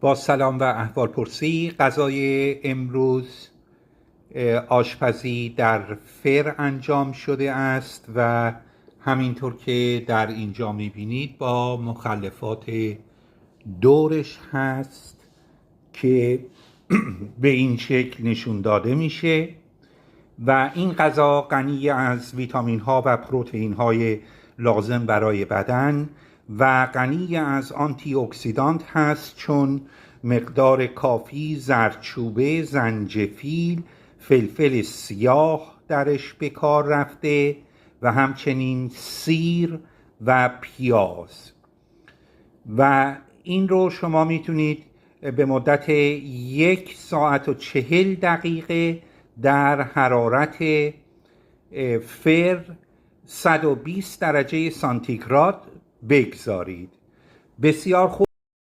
با سلام و احوالپرسی. غذای امروز آشپزی در فر انجام شده است و همینطور که در اینجا میبینید با مخلفات دورش هست که به این شکل نشون داده میشه و این غذا غنی از ویتامین ها و پروتئین های لازم برای بدن و غنی از آنتی اکسیدانت هست، چون مقدار کافی زردچوبه، زنجفیل، فلفل سیاه درش به کار رفته و همچنین سیر و پیاز. و این رو شما میتونید به مدت 1 ساعت و 40 دقیقه در حرارت فر 120 درجه سانتیگراد بگذارید. بسیار خوب